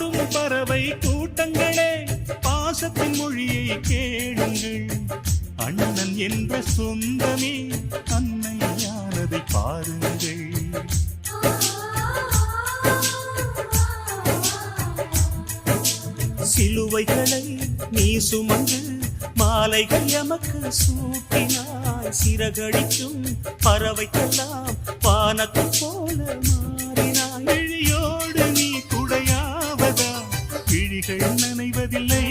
பாடும் பறவை கூட்டங்களே பாசத்தின் மொழியை கேளுங்கள். அண்ணன் என்ற சொந்தமே அன்னையானதை பாருங்கள். சிலுவைகளை நீ சுமந்து மாலைகள் எமக்கு சூட்டினாய். சிறகடிக்கும் பறவைக்கெல்லாம் வானத்தை போல மாறினாய். விழியோடு நீ குடையாவதா? விழிகள் நனைவதில்லை.